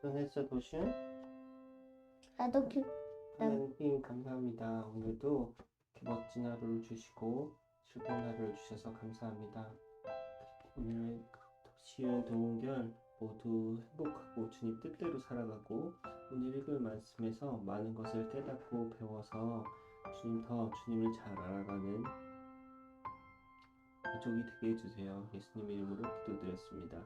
넌 했어, 도시은? 나도 하나님 감사합니다. 오늘도 이렇게 멋진 하루를 주시고 즐거운 하루를 주셔서 감사합니다. 오늘 도시은, 도은결 모두 행복하고 주님 뜻대로 살아가고 오늘 읽을 말씀에서 많은 것을 깨닫고 배워서 주님을 잘 알아가는 가족이 되게 해주세요. 예수님 이름으로 기도드렸습니다.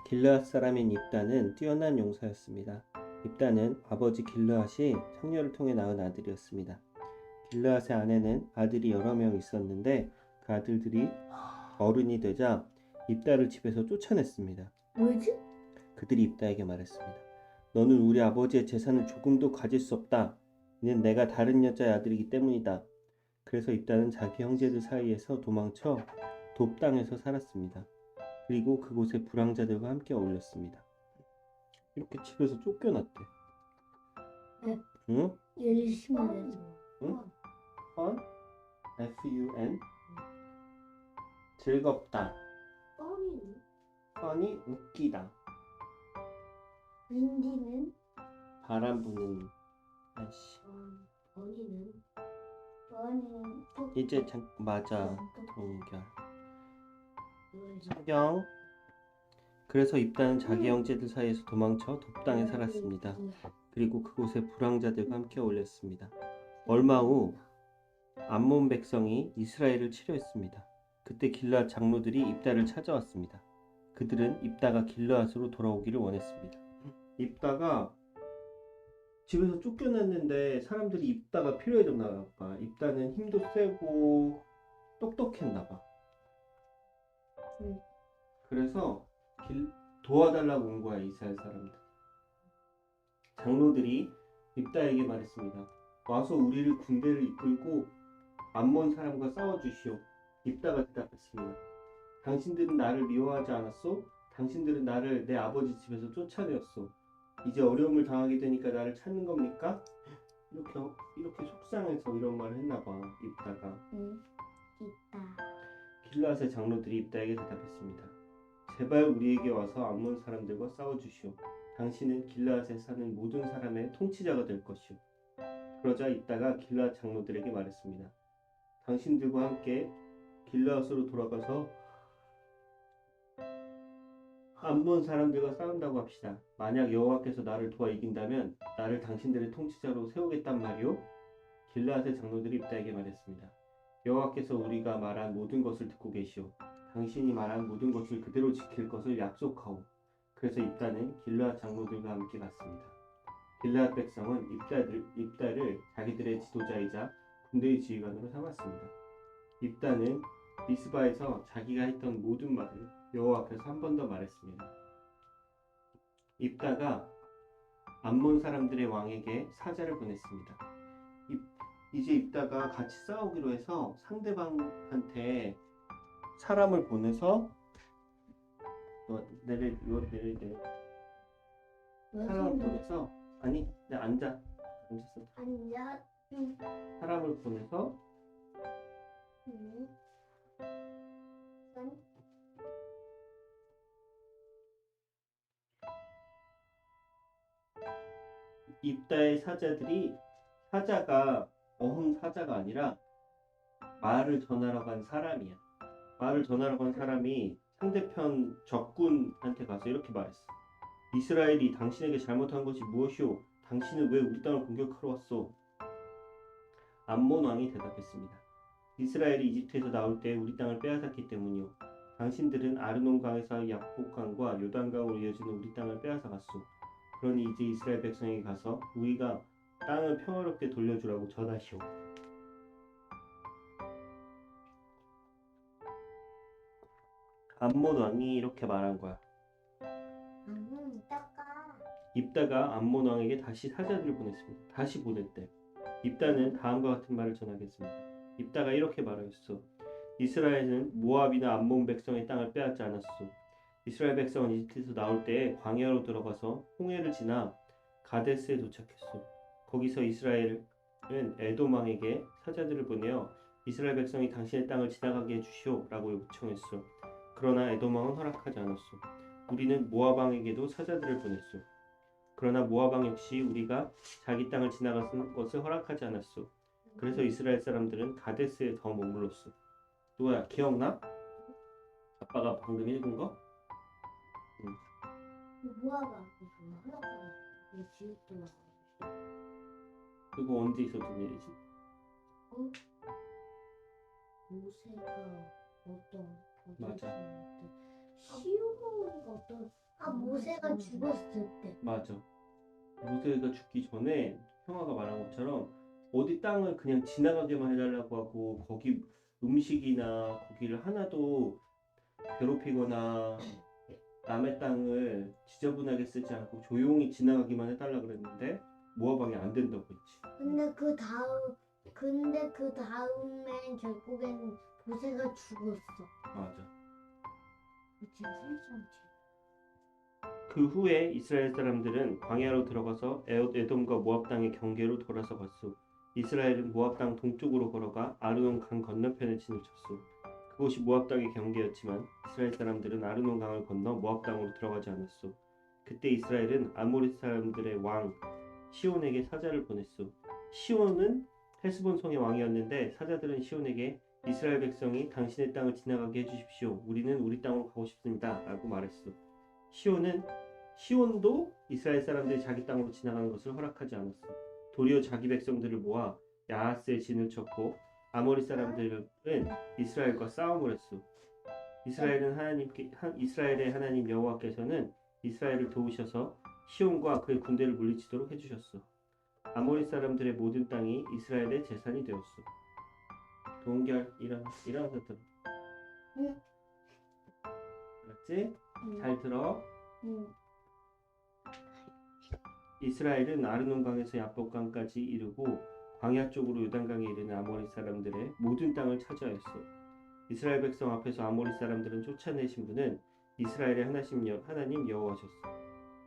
길르앗 사람인 입다는 뛰어난 용사였습니다. 입다는 아버지 길르앗이 창녀를 통해 낳은 아들이었습니다. 길르앗의 아내는 아들이 여러 명 있었는데 그 아들들이 어른이 되자 입다를 집에서 쫓아냈습니다. 뭐지? 그들이 입다에게 말했습니다. 너는 우리 아버지의 재산을 조금도 가질 수 없다. 이는 내가 다른 여자의 아들이기 때문이다. 그래서 입다는 자기 형제들 사이에서 도망쳐 돕 땅에서 살았습니다. 그리고 그곳에 불황자들과 함께 어울렸습니다. 이렇게 집에서 쫓겨났대. 네. 응? 열심히 해서. 응? fun? F-U-N? 즐겁다. 뻥이는? fun이 웃기다. 윈디는? 바람 부는 날씨. 버니는? 이제 맞아. 동결. 성경. 그래서 입다는 자기 형제들 사이에서 도망쳐 돕당에 살았습니다. 그리고 그곳에 불황자들과 함께 어울렸습니다. 얼마 후 암몬 백성이 이스라엘을 치료했습니다. 그때 길르앗 장로들이 입다를 찾아왔습니다. 그들은 입다가 길르앗으로 돌아오기를 원했습니다. 입다가 집에서 쫓겨났는데 사람들이 입다가 필요해졌나 봐. 입다는 힘도 세고 똑똑했나 봐. 그래서 도와달라고 온 거야, 이스라엘 사람들. 장로들이 입다에게 말했습니다. 와서 우리를 군대를 이끌고 암몬 사람과 싸워주시오. 입다가 대답했습니다. 당신들은 나를 미워하지 않았소? 당신들은 나를 내 아버지 집에서 쫓아내었소. 이제 어려움을 당하게 되니까 나를 찾는 겁니까? 이렇게 속상해서 이런 말을 했나 봐, 입다가. 있다. 길르앗의 장로들이 입다에게 대답했습니다. 제발 우리에게 와서 암몬 사람들과 싸워주시오. 당신은 길르앗에 사는 모든 사람의 통치자가 될 것이오. 그러자 입다가 길르앗 장로들에게 말했습니다. 당신들과 함께 길르앗으로 돌아가서 암몬 사람들과 싸운다고 합시다. 만약 여호와께서 나를 도와 이긴다면 나를 당신들의 통치자로 세우겠단 말이오. 길르앗의 장로들이 입다에게 말했습니다. 여호와께서 우리가 말한 모든 것을 듣고 계시오. 당신이 말한 모든 것을 그대로 지킬 것을 약속하오. 그래서 입다는 길르앗 장로들과 함께 갔습니다. 길르앗 백성은 입다를 자기들의 지도자이자 군대의 지휘관으로 삼았습니다. 입다는 미스바에서 자기가 했던 모든 말을 여호와 앞에서 한 번 더 말했습니다. 입다가 암몬 사람들의 왕에게 사자를 보냈습니다. 이제 입다가 같이 싸우기로 해서 상대방한테 사람을 보내서 내려 사람을 보내서 아니 앉았어. 앉아. 사람을 보내서 입다의 사자가 어흥 사자가 아니라 말을 전하러 간 사람이야. 말을 전하러 간 사람이 상대편 적군한테 가서 이렇게 말했어. 이스라엘이 당신에게 잘못한 것이 무엇이오? 당신은 왜 우리 땅을 공격하러 왔소? 암몬 왕이 대답했습니다. 이스라엘이 이집트에서 나올 때 우리 땅을 빼앗았기 때문이오. 당신들은 아르논 강에서 약복강과 요단강으로 이어지는 우리 땅을 빼앗아 갔소. 그러니 이제 이스라엘 백성에게 가서 우리가 땅을 평화롭게 돌려주라고 전하시오. 암몬 왕이 이렇게 말한 거야. 입다가 암몬 왕에게 다시 사자들을 보냈습니다. 다시 보냈대. 입다는 다음과 같은 말을 전하겠습니다. 입다가 이렇게 말하였어. 이스라엘은 모압이나 암몬 백성의 땅을 빼앗지 않았소. 이스라엘 백성은 이집트에서 나올 때 광야로 들어가서 홍해를 지나 가데스에 도착했소. 거기서 이스라엘 에돔 왕에게 사자들을 보내어 이스라엘 백성이 당신의 땅을 지나가게 해주시오라고 요청했소. 그러나 에돔 왕은 허락하지 않았소. 우리는 모압 왕에게도 사자들을 보냈소. 그러나 모압 왕 역시 우리가 자기 땅을 지나가는 것을 허락하지 않았소. 그래서 이스라엘 사람들은 가데스에 더 머물렀소. 누구야, 기억나? 아빠가 방금 읽은 거? 모아가 무슨 허락하는 왜 지읒도 그거 언제 있었던 일이지? 모세가 어떤 맞아. 시오모가 어떤 모세가 죽었을 때 맞아. 모세가 죽기 전에 형아가 말한 것처럼 어디 땅을 그냥 지나가게만 해달라고 하고 거기 음식이나 고기를 하나도 괴롭히거나 남의 땅을 지저분하게 쓰지 않고 조용히 지나가기만 해달라 그랬는데 모압 왕이 안 된다고 했지. 근데 그 다음엔 결국엔 모세가 죽었어. 맞아. 그치, 설정지. 그 후에 이스라엘 사람들은 광야로 들어가서 에돔과 모압 땅의 경계로 돌아서 갔소. 이스라엘은 모압 땅 동쪽으로 걸어가 아르논 강 건너편에 진을 쳤소. 그곳이 모압 땅의 경계였지만 이스라엘 사람들은 아르논 강을 건너 모압 땅으로 들어가지 않았소. 그때 이스라엘은 아모리 사람들의 왕 시온에게 사자를 보냈소. 시온은 헤스본 성의 왕이었는데 사자들은 시온에게 이스라엘 백성이 당신의 땅을 지나가게 해주십시오. 우리는 우리 땅으로 가고 싶습니다. 라고 말했소. 시온도 이스라엘 사람들이 자기 땅으로 지나가는 것을 허락하지 않았어. 도리어 자기 백성들을 모아 야하스에 진을 쳤고 아모리 사람들은 이스라엘과 싸움을 했어. 이스라엘의 하나님 여호와께서는 이스라엘을 도우셔서 시온과 그의 군대를 물리치도록 해주셨어. 아모리 사람들의 모든 땅이 이스라엘의 재산이 되었어. 동결 일어나서 들어. 응. 알았지? 잘 들어. 응. 이스라엘은 아르논강에서 야복강까지 이르고 광야 쪽으로 요단강에 이르는 아모리 사람들의 모든 땅을 차지하였어. 이스라엘 백성 앞에서 아모리 사람들은 쫓아내신 분은 이스라엘의 하나님 여호와셨어.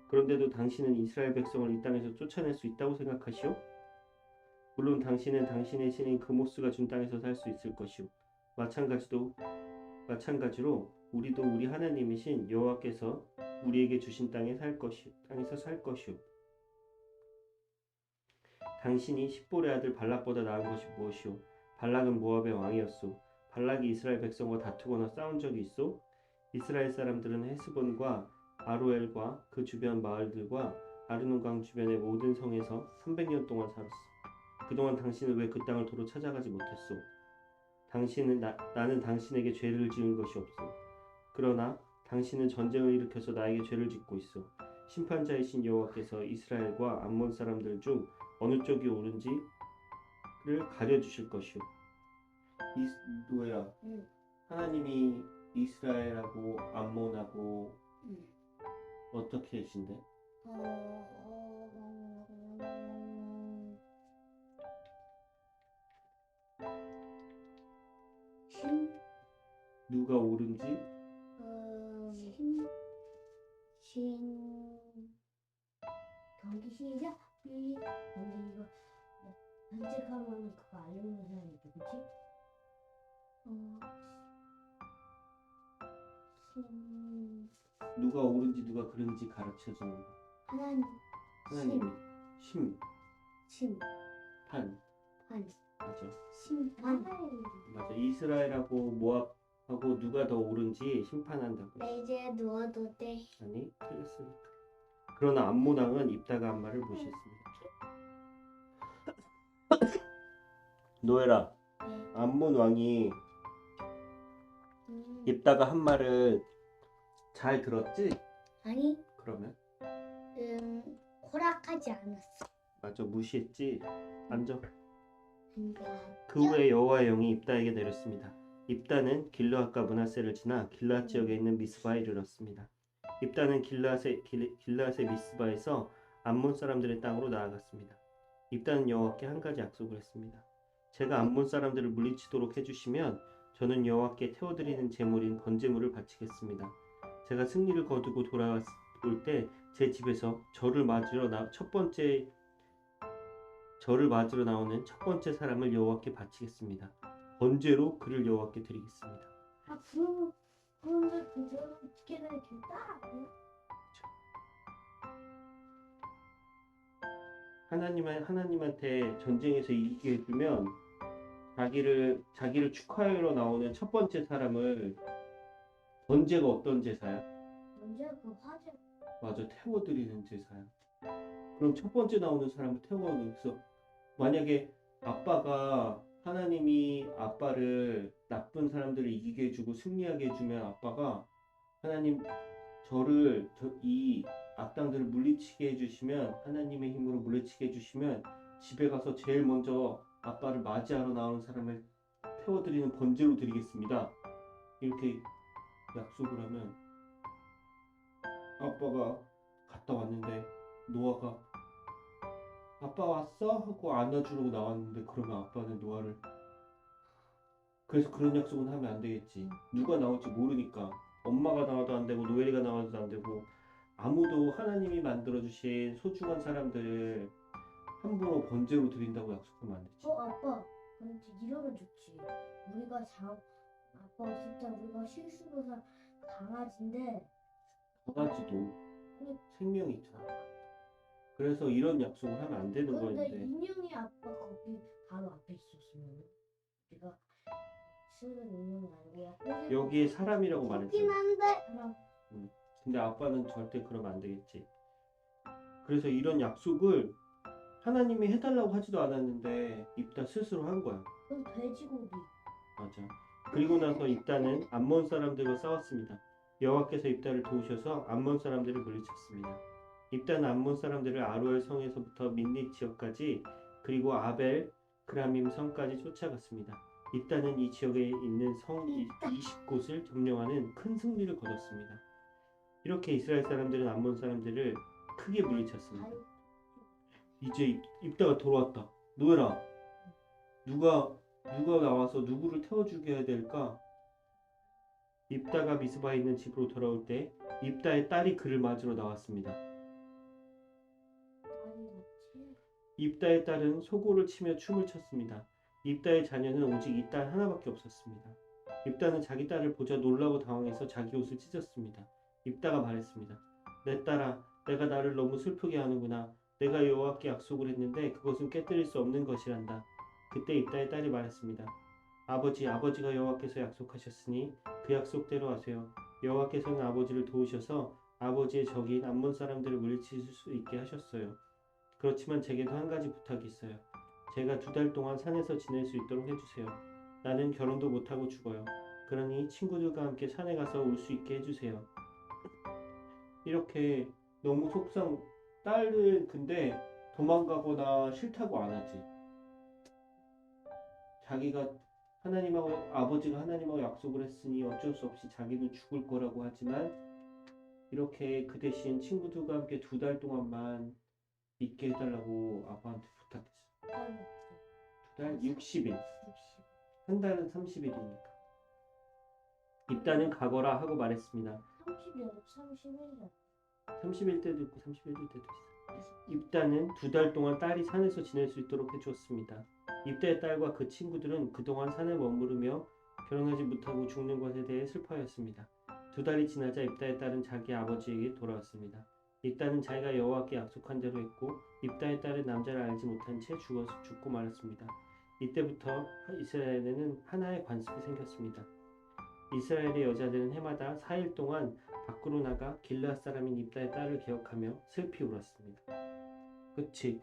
그런데도 당신은 이스라엘 백성을 이 땅에서 쫓아낼 수 있다고 생각하시오? 물론 당신은 당신의 신인 그모스가 준 땅에서 살 수 있을 것이오. 마찬가지로 우리도 우리 하나님이신 여호와께서 우리에게 주신 땅에서 살 것이오. 당신이 십볼의 아들 발락보다 나은 것이 무엇이오? 발락은 모압의 왕이었소. 발락이 이스라엘 백성과 다투거나 싸운 적이 있어? 이스라엘 사람들은 헤스본과 아로엘과 그 주변 마을들과 아르논강 주변의 모든 성에서 300년 동안 살았어. 그동안 당신은 왜 그 땅을 도로 찾아가지 못했소? 나는 당신에게 죄를 지은 것이 없어. 그러나 당신은 전쟁을 일으켜서 나에게 죄를 짓고 있어. 심판자이신 여호와께서 이스라엘과 암몬 사람들 중 어느 쪽이 옳은지를 가려주실 것이오. 노예야, 하나님이 이스라엘하고 암몬하고 어떻게 계신데? 누가 옳은지? 경기 시작. 근데 이거 산책하면 그거 알려주는 사람이 누구지? 누가 옳은지 누가 그른지 가르쳐주는 거. 하나님이 심판. 맞아. 심판. 맞아. 이스라엘하고 모압하고 누가 더 옳은지 심판한다고. 이제 누워도 돼. 아니, 틀렸으니까. 그러나 암몬 왕은 입다가 한 말을 무시했습니다. 노예라, 암몬 왕이 입다가 한 말을 잘 들었지? 아니, 그러면? 허락하지 않았어. 맞아, 무시했지? 앉아. 그러니까 그 후에 여호와의 영이 입다에게 내렸습니다. 입다는 길르앗과 므낫세를 지나 길르앗 지역에 있는 미스바에 이르렀습니다. 입다는 길르앗의 미스바에서 암몬 사람들의 땅으로 나아갔습니다. 입다는 여호와께 한 가지 약속을 했습니다. 제가 암몬 사람들을 물리치도록 해주시면 저는 여호와께 태워드리는 제물인 번제물을 바치겠습니다. 제가 승리를 거두고 돌아올 때 제 집에서 저를 맞으러 첫 번째 저를 맞으러 나오는 첫 번째 사람을 여호와께 바치겠습니다. 번제로 그를 여호와께 드리겠습니다. 아 그런데 그 사람 어떻게 되겠다? 하나님한테 전쟁에서 이기게 해주면 자기를 축하하러 나오는 첫 번째 사람을 번제가 어떤 제사야? 먼저 그 화제 맞아, 태워드리는 제사야. 그럼 첫 번째 나오는 사람을 태워서 만약에 아빠가 하나님이 아빠를 나쁜 사람들을 이기게 해주고 승리하게 해주면 아빠가 하나님 이 악당들을 물리치게 해주시면 하나님의 힘으로 물리치게 해주시면 집에 가서 제일 먼저 아빠를 맞이하러 나오는 사람을 태워드리는 번제로 드리겠습니다. 이렇게 약속을 하면 아빠가 갔다 왔는데 노아가 아빠 왔어? 하고 안아주려고 나왔는데 그러면 아빠는 노아를 그래서 그런 약속은 하면 안 되겠지. 누가 나올지 모르니까 엄마가 나와도 안 되고 노엘이가 나와도 안 되고 아무도 하나님이 만들어주신 소중한 사람들을 함부로 번제로 드린다고 약속하면 안 되지. 아빠 근데 이러면 좋지. 아빠 없을 때 우리가 실수로 산 강아지인데 강아지도 생명이 있잖아. 그래서 이런 약속을 하면 안 되는 근데 거인데 인형이 아빠 거기 바로 앞에 있었으면 우리가 쓰는 인형이 아니고 여기에 사람이라고 좋긴 말했잖아. 한데 근데 아빠는 절대 그러면 안 되겠지. 그래서 이런 약속을 하나님이 해달라고 하지도 않았는데 입다 스스로 한 거야. 그럼 돼지고기 맞아. 그리고 나서 입다는 암몬 사람들과 싸웠습니다. 여호와께서 입다를 도우셔서 암몬 사람들을 물리쳤습니다. 입다는 암몬 사람들을 아로엘 성에서부터 민릿 지역까지 그리고 아벨 그라밈 성까지 쫓아갔습니다. 입다는 이 지역에 있는 성 20곳을 점령하는 큰 승리를 거뒀습니다. 이렇게 이스라엘 사람들은 암몬 사람들을 크게 물리쳤습니다. 이제 입다가 돌아왔다. 노엘아, 누가 나와서 누구를 태워주게 해야 될까? 입다가 미스바에 있는 집으로 돌아올 때 입다의 딸이 그를 맞으러 나왔습니다. 입다의 딸은 소고를 치며 춤을 췄습니다. 입다의 자녀는 오직 이 딸 하나밖에 없었습니다. 입다는 자기 딸을 보자 놀라고 당황해서 자기 옷을 찢었습니다. 입다가 말했습니다. 내 딸아, 내가 나를 너무 슬프게 하는구나. 내가 여호와께 약속을 했는데 그것은 깨뜨릴 수 없는 것이란다. 그때 입다의 딸이 말했습니다. 아버지가 여호와께서 약속하셨으니 그 약속대로 하세요. 여호와께서는 아버지를 도우셔서 아버지의 적인 암몬 사람들을 물리칠 수 있게 하셨어요. 그렇지만 제게도 한 가지 부탁이 있어요. 제가 2달 동안 산에서 지낼 수 있도록 해주세요. 나는 결혼도 못하고 죽어요. 그러니 친구들과 함께 산에 가서 올 수 있게 해주세요. 이렇게 너무 딸은 근데 도망가거나 싫다고 안 하지. 아버지가 하나님하고 약속을 했으니 어쩔 수 없이 자기는 죽을 거라고 하지만 이렇게 그 대신 친구들과 함께 2달 동안만 있게 해달라고 아빠한테 부탁했어. 2달 60일. 한 달은 30일이니까. 입다는 가거라 하고 말했습니다. 31년 30일 때도 있고 31일 때도 있어. 입다는 2달 동안 딸이 산에서 지낼 수 있도록 해주었습니다. 입다의 딸과 그 친구들은 그동안 산에 머무르며 결혼하지 못하고 죽는 것에 대해 슬퍼하였습니다. 2달이 지나자 입다의 딸은 자기 아버지에게 돌아왔습니다. 입다는 자기가 여호와께 약속한 대로 했고 입다의 딸은 남자를 알지 못한 채 죽고 말았습니다. 이때부터 이스라엘에는 하나의 관습이 생겼습니다. 이스라엘의 여자들은 해마다 4일 동안 밖으로 나가 길르앗 사람인 입다의 딸을 기억하며 슬피 울었습니다. 그치.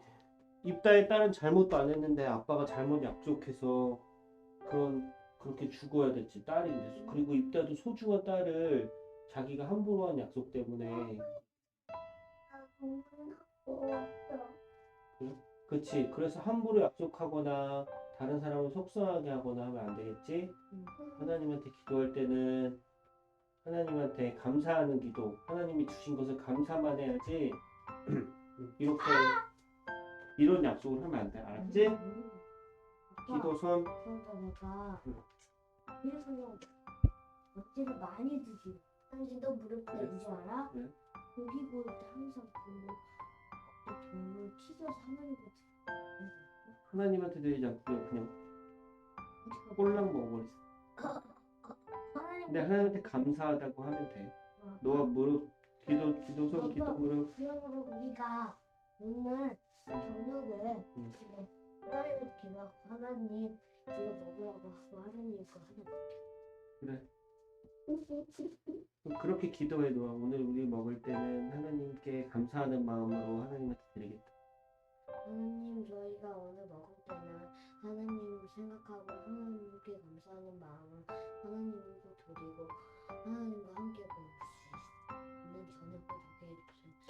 입다의 딸은 잘못도 안 했는데 아빠가 잘못 약속해서 그렇게 죽어야 됐지. 딸인데. 그리고 입다도 소중한 딸을 자기가 함부로 한 약속 때문에 그치. 그래서 함부로 약속하거나 다른 사람을 속상하게 하거나 하면 안 되겠지. 하나님한테 기도할 때는 하나님한테 감사하는 기도, 하나님이 주신 것을 감사만 해야지 이렇게 이런 약속을 하면 안 돼. 알았지? 기도선. 그러니까 내가 일부러 어찌를 많이 드지. 당신 너 무릎 꿇는지 알아? 네. 고기 구울 때 항상 돌로 찢어서 하나님께 하나님한테 드리지 않고 그냥 꼴랑 먹어버렸어. 근데 하나님한테 감사하다고 하면 돼. 너가 무릎 기도서 기도 무릎. 그러므로 우리가 오늘 저녁에 이제 하나님을 기도하고 하나님 이거 먹으라고 하고 하나님 거 하나 그래. 그렇게 기도해 너. 오늘 우리 먹을 때는 하나님께 감사하는 마음으로 하나님한테 드리겠다. 하나님 저희가 오늘 먹을 때는 하나님 생각하고 하나님께 감사하는 마음을 하나님도 드리고 하나님과 함께 먹을 수 있는 저녁도 되게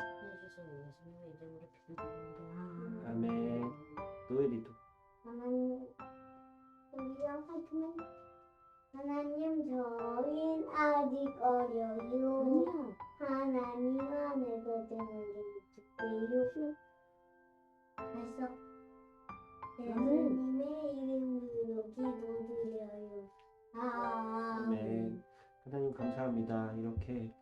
해주셔서 예수님의 이름으로 기도드립니다. 아멘. 노엘이도. 하나님 우리가 하지만 하나님 저희는 아직 어려요. 하나님 안에 거듭을 주세요. 됐어. 예수님의 이름으로 기도드려요. 아멘. 하나님 감사합니다. 이렇게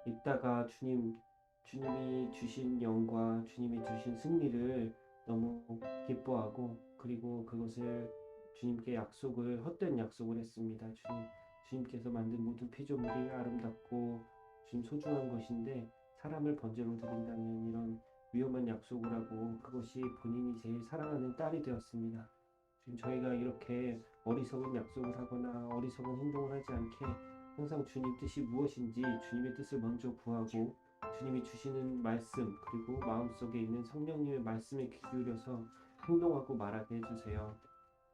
있다가 주님이 주신 영과 주님이 주신 승리를 너무 기뻐하고 그리고 그것을 주님께 헛된 약속을 했습니다. 주님께서 만든 모든 피조물이 아름답고 주님 소중한 것인데 사람을 번제로 드린다는 이런 위험한 약속을 하고 그것이 본인이 제일 사랑하는 딸이 되었습니다. 지금 저희가 이렇게 어리석은 약속을 하거나 어리석은 행동을 하지 않게 항상 주님 뜻이 무엇인지 주님의 뜻을 먼저 구하고 주님이 주시는 말씀 그리고 마음속에 있는 성령님의 말씀에 귀 기울여서 행동하고 말하게 해주세요.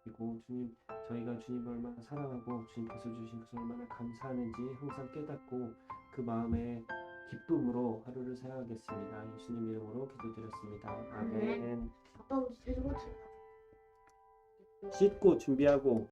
그리고 주님 저희가 주님을 얼마나 사랑하고 주님께서 주신 것을 얼마나 감사하는지 항상 깨닫고 그 마음에 기쁨으로 하루를 살아가겠습니다. 예수님 이름으로 기도드렸습니다. 아멘. 아빠 우리 들고 씻고 준비하고